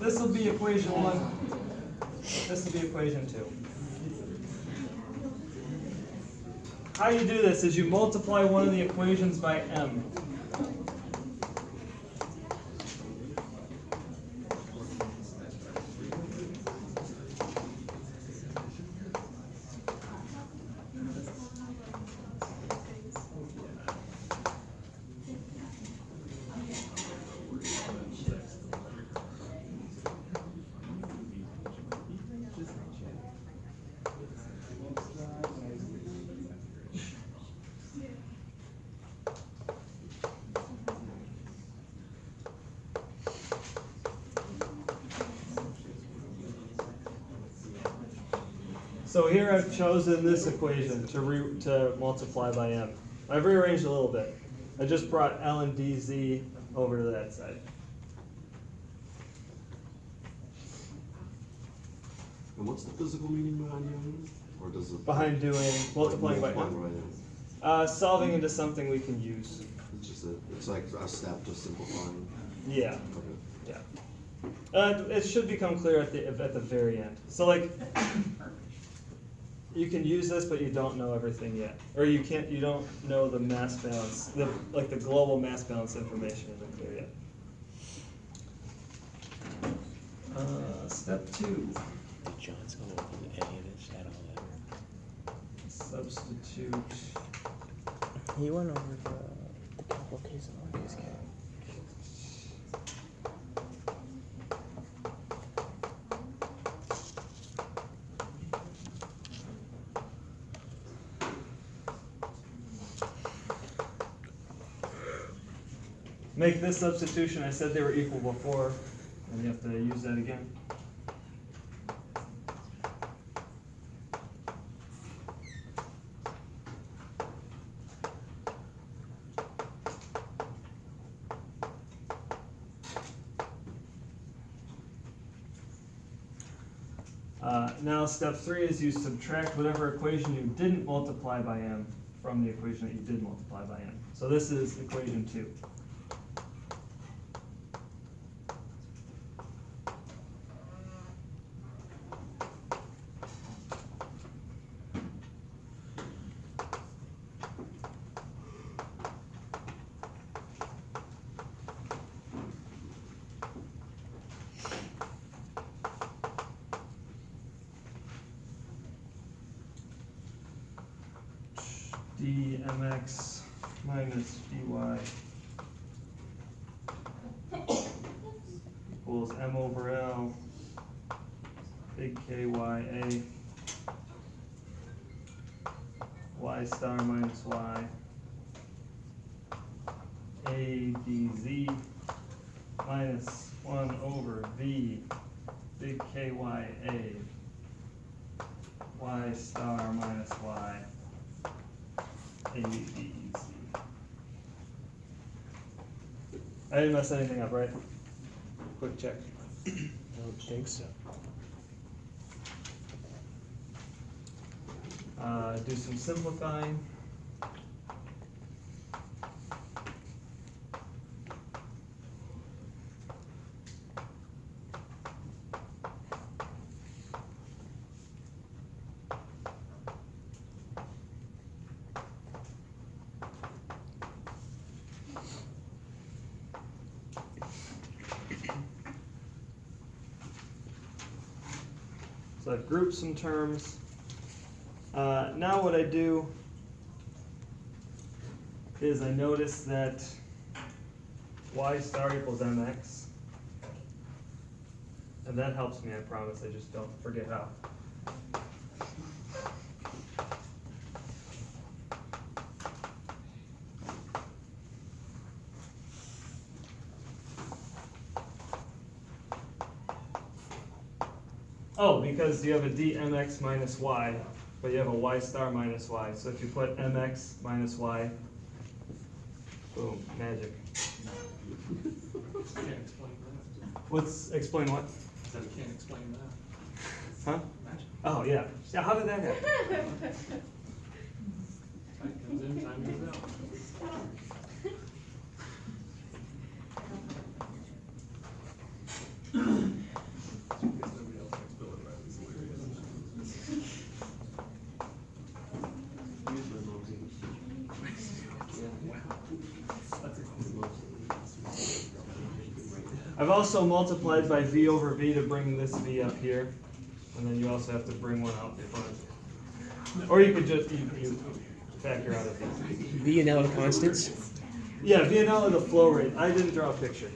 this will be equation 1. This will be equation 2. How you do this is you multiply one of the equations by m. So here I've chosen this equation to multiply by m. I've rearranged a little bit. I just brought L and dz over to that side. And what's the physical meaning behind doing this? Or does it Behind doing multiplying by m. Solving into something we can use. It's just it's like a step to simplifying. Yeah. Okay. Yeah. It should become clear at the very end. So like, you can use this, but you don't know everything yet, or you don't know the mass balance, the global mass balance information isn't clear yet. Step 2. Did John's go over any of this at all? Substitute. He went over the capital case and lowercase case. Make this substitution. I said they were equal before, and you have to use that again. Now step 3 is you subtract whatever equation you didn't multiply by m from the equation that you did multiply by m. So this is equation 2. dmx minus dy equals m over L, big Kya, y star minus y, a dz minus 1 over v, big Kya, y star minus y, a dz. I didn't mess anything up, right? Quick check. I don't think so. Do some simplifying. So I've grouped some terms. Now what I do is I notice that y star equals mx. And that helps me, I promise. I just don't forget how. Oh, because you have a dmx minus y, but you have a y star minus y. So if you put mx minus y, boom, magic. Can't explain that. Explain what? Said can't explain that. Huh? Magic. Oh, yeah. Yeah, how did that happen? Time comes in, time goes out. I've also multiplied by v over v to bring this v up here, and then you also have to bring one out front. Or you could just you factor out a v. V and L are constants. Yeah, v and L are the flow rate. I didn't draw a picture.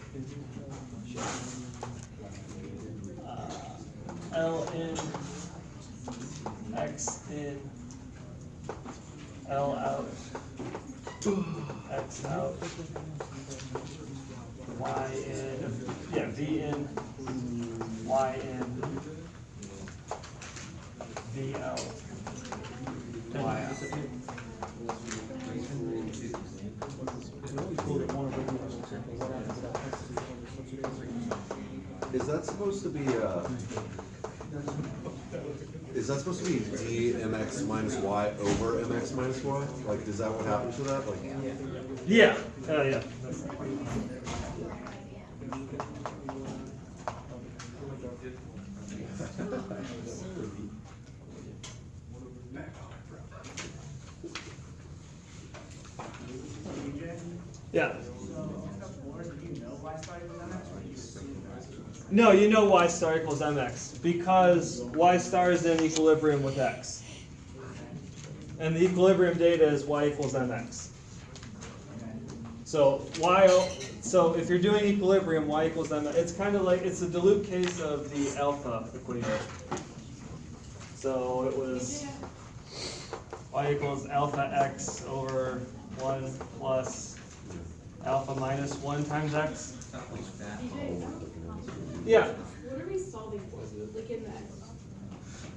L in, X in, L out, X out, Y in, yeah, V in, Y in, V out, Y out. Is that supposed to be d mx minus y over mx minus y? Like, is that what happens to that? Like, Yeah, yeah. Yeah. No, you know y star equals mx because y star is in equilibrium with x. And the equilibrium data is y equals mx. So so if you're doing equilibrium, y equals mx. It's kind of like, it's a dilute case of the alpha equation. So it was y equals alpha x over 1 plus alpha minus 1 times x. Yeah. What are we solving for? Like in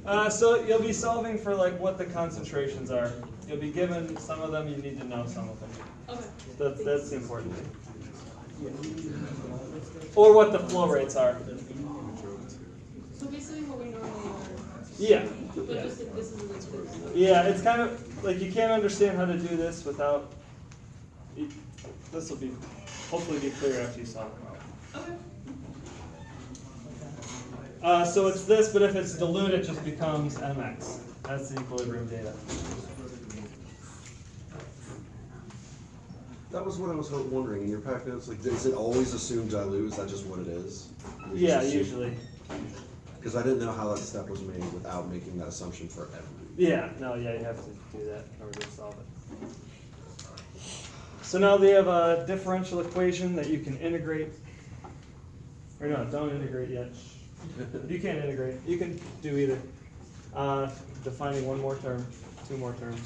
that? So you'll be solving for like what the concentrations are. You'll be given some of them, you need to know some of them. Okay. That's the important thing. Or what the flow rates are. So basically what we normally are. Yeah. But Yeah. just this is like this. Yeah, it's kind of like you can't understand how to do this without. This will be hopefully be clear after you solve it. Okay. So it's this, but if it's dilute, it just becomes mx. That's the equilibrium data. that was what I was wondering. In your pack notes, like, is it always assumed dilute? Is that just what it is? Yeah, usually. Because I didn't know how that step was made without making that assumption for every. Yeah, no, yeah, you have to do that in order to solve it. So now they have a differential equation that you can integrate. Or no, don't integrate yet. You can't integrate. You can do either. Defining one more term, 2 more terms.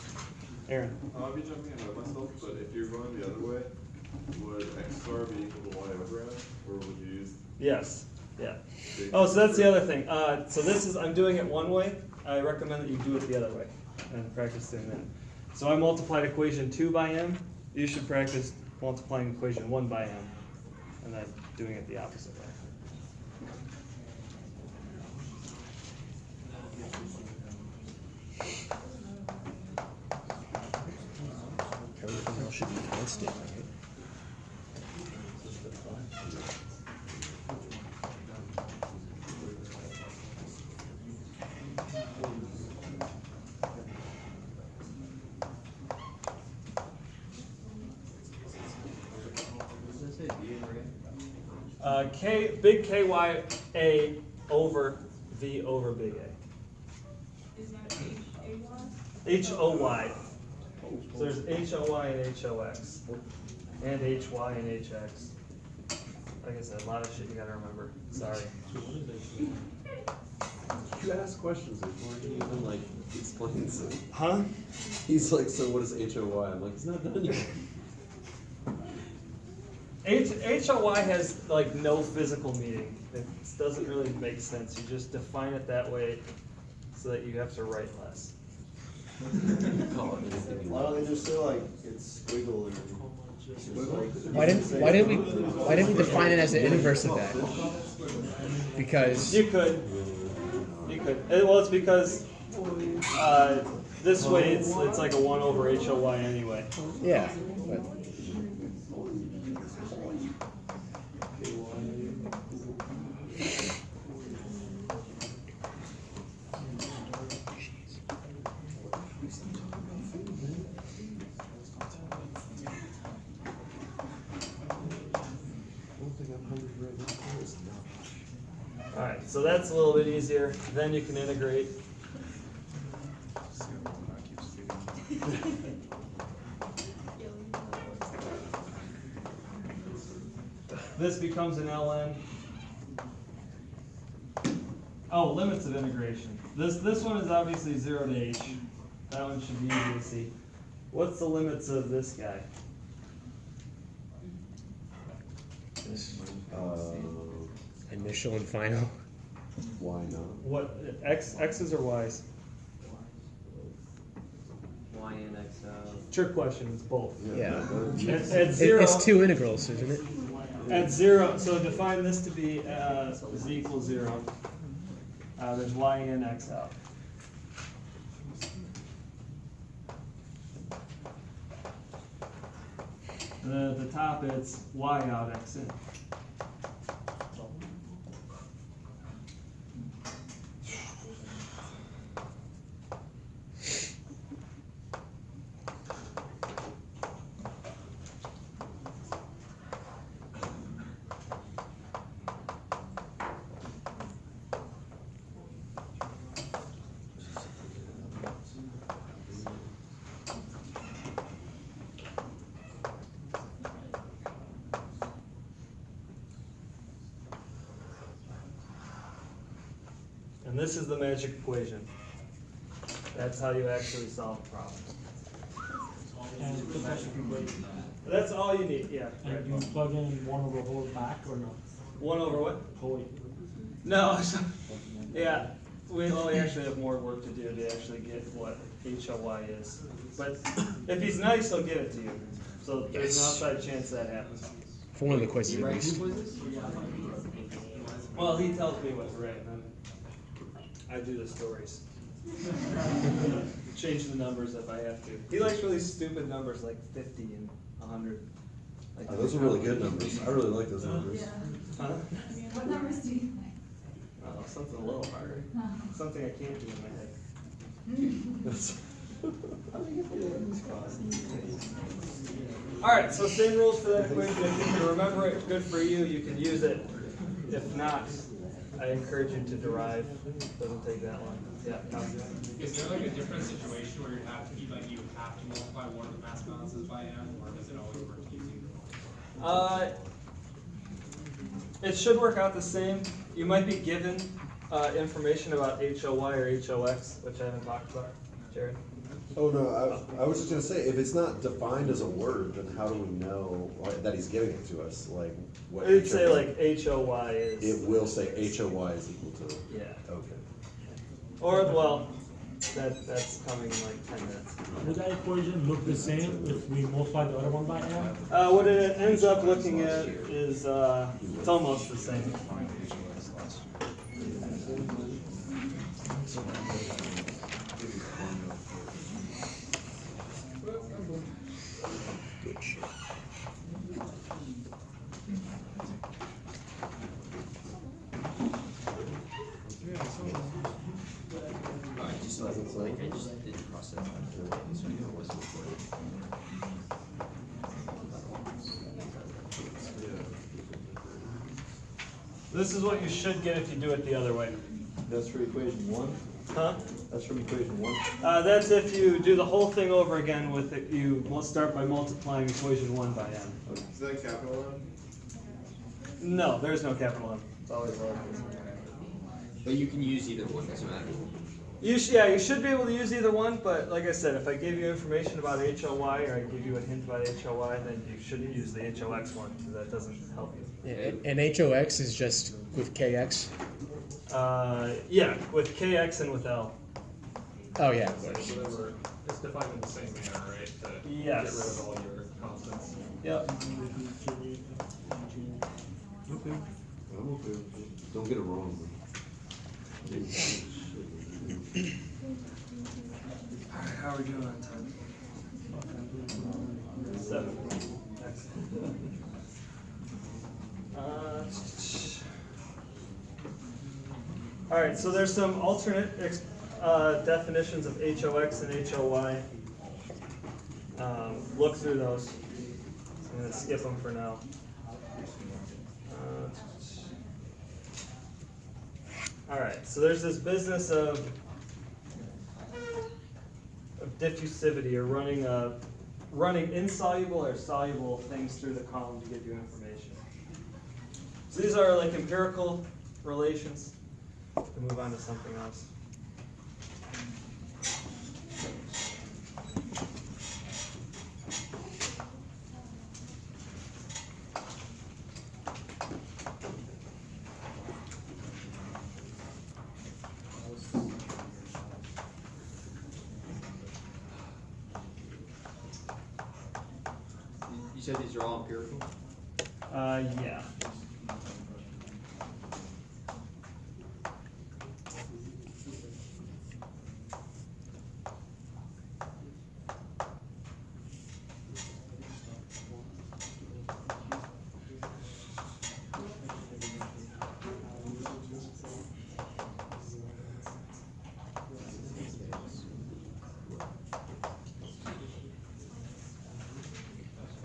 Aaron. I'll be jumping ahead of myself, but if you're going the other way, would x star be equal to y over x, or would you use? Yes. Yeah. Oh, so that's the other thing. So this is, I'm doing it one way. I recommend that you do it the other way and practice doing that. So I multiplied equation 2 by m. You should practice multiplying equation 1 by m and then doing it the opposite way. Everything else should be constant, right? Big KY A over V over big A. Is that H-A-Y? H-O-Y. So there's H-O-Y and H-O-X. And H-Y and H-X. Like I said, a lot of shit you gotta remember. Sorry. You ask questions before he even like explains it. Huh? He's like, so what is HOY? I'm like, it's not done yet. H-O-Y has like no physical meaning. It doesn't really make sense. You just define it that way so that you have to write less. Call it anything you Why want. don't they just say like it's squiggle and squiggle? Why didn't we define it as the inverse of that? Because You could. Well, it's because this way it's like a 1 over H-O-Y anyway. yeah, but Alright, so that's a little bit easier. Then you can integrate. This becomes an ln. Oh, limits of integration. This one is obviously 0 to h. That one should be easy to see. What's the limits of this guy? Initial and final. Why not? What x's or y's? Y and X out. Trick question. It's both. Yeah. At 0. It's two integrals, isn't it? At 0, so define this to be z equals 0. There's y in, x out. And then at the top, it's y out, x in. And this is the magic equation. That's how you actually solve a problem. And the magic equation. That's all you need, yeah. And Right. you plug in 1 over whole back or no? 1 over what? Whole. No, yeah, we actually have more work to do to actually get what HOY is. But if he's nice, he'll give it to you. So there's an outside chance that happens. For one of the quizzes at least. Well, he tells me what to write, and I do the stories. Change the numbers if I have to. He likes really stupid numbers like 50 and 100. Like Those are really good numbers. I really like those numbers. Huh? What numbers do you think? Oh, something a little harder. Something I can't do in my head. Alright, so same rules for that equation. If you can remember it, good for you. You can use it. If not, I encourage you to derive. Doesn't take that long. Yeah. Is there like a different situation where you have to multiply one of the mass balances by n, or does it always work using it should work out the same. You might be given information about HOY or HOX, which I haven't talked about. Jared? Oh, no, I was just gonna say, if it's not defined as a word, then how do we know that he's giving it to us? Like, what? It'd say like HOY is. It will say HOY is equal to. Yeah. Okay. Or, well, that's coming in like 10 minutes. Would that equation look the same if we multiply the other one by n? What it ends up looking at is it's almost the same. I just didn't cross it out. So I knew it wasn't recorded. This is what you should get if you do it the other way. That's for equation 1? Huh? That's from equation 1? That's if you do the whole thing over again with it. You will start by multiplying equation 1 by n. Is that capital N? No, there's no capital N. It's always lowercase. But you can use either one, doesn't matter. You should be able to use either one, but like I said, if I give you information about HOY or I give you a hint about HOY, then you shouldn't use the HOX one, because that doesn't help you. Yeah, and HOX is just with KX? Yeah, with KX and with L. Oh, yeah, of course. Whatever, it's defined in the same manner, right? To Yes. get rid of all your constants. Yep. Okay. I'm okay with it. Don't get it wrong. Alright, how are we doing on time? 7. Excellent. Alright, so there's some alternate definitions of HOX and HOY. Look through those. I'm going to skip them for now. Alright, so there's this business of diffusivity, or running insoluble or soluble things through the column to give you information. So these are like empirical relations. We'll move on to something else. You said these are all empirical? Yeah.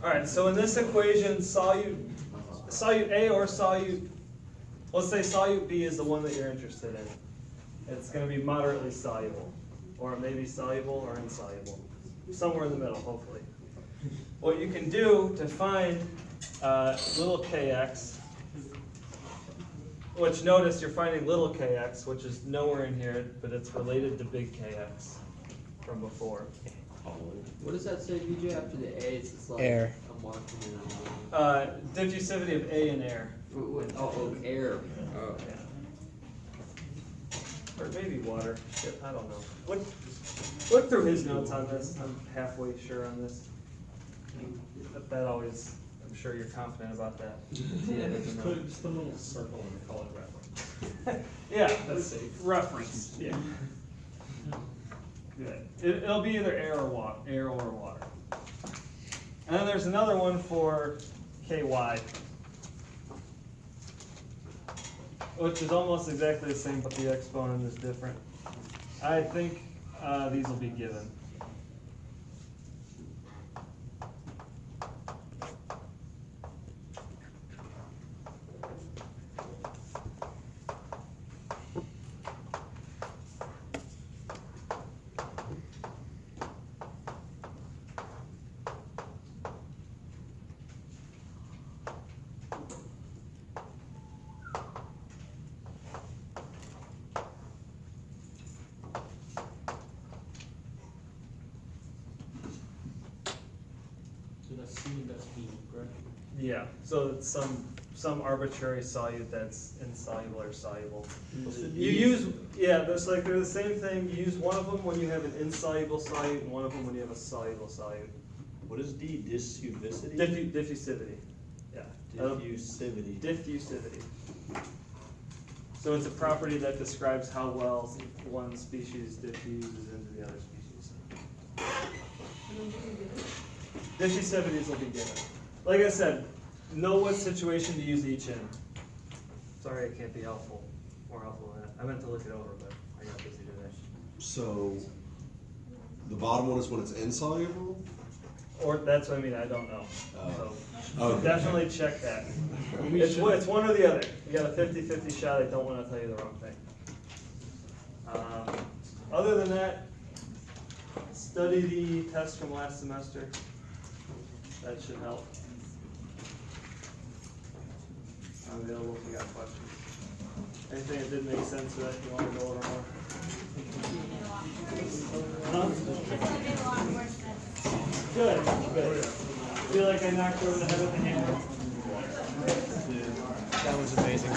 Alright, so in this equation, solute A or solute, let's say solute B is the one that you're interested in. It's going to be moderately soluble, or it may be soluble or insoluble. Somewhere in the middle, hopefully. What you can do to find little kx, which notice you're finding little kx, which is nowhere in here, but it's related to big kx from before. What does that say, BJ, after the A? It's just like Air. a mark in Diffusivity of A in air. Oh, air. Oh. Or maybe water. Shit, I don't know. Look through his notes on this. I'm halfway sure on this. That always, I'm sure you're confident about that. Yeah, Just put just a little circle and call it reference. yeah, that's safe. Reference. Yeah. Good. It'll be either air or water. And then there's another one for ky, which is almost exactly the same, but the exponent is different. I think these will be given. So that's C and that's B, correct? Yeah, so it's some arbitrary solute that's insoluble or soluble. You use, yeah, they're the same thing. You use one of them when you have an insoluble solute and one of them when you have a soluble solute. What is D? Diffusivity? Diffusivity, yeah. Diffusivity. Diffusivity. So it's a property that describes how well one species diffuses into the other species. Diffusivities will be given. Like I said, know what situation to use each in. Sorry I can't be more helpful than that. I meant to look it over, but I got busy today. So, the bottom one is when it's insoluble? Or that's what I mean, I don't know. Oh. So Okay. definitely check that. It's one or the other. You got a 50-50 shot, I don't want to tell you the wrong thing. Other than that, study the test from last semester. That should help. I'm available if you got questions. Anything that didn't make sense that you want to go over more? Huh? Good, good. Feel like I knocked over the head with a hammer? That was amazing.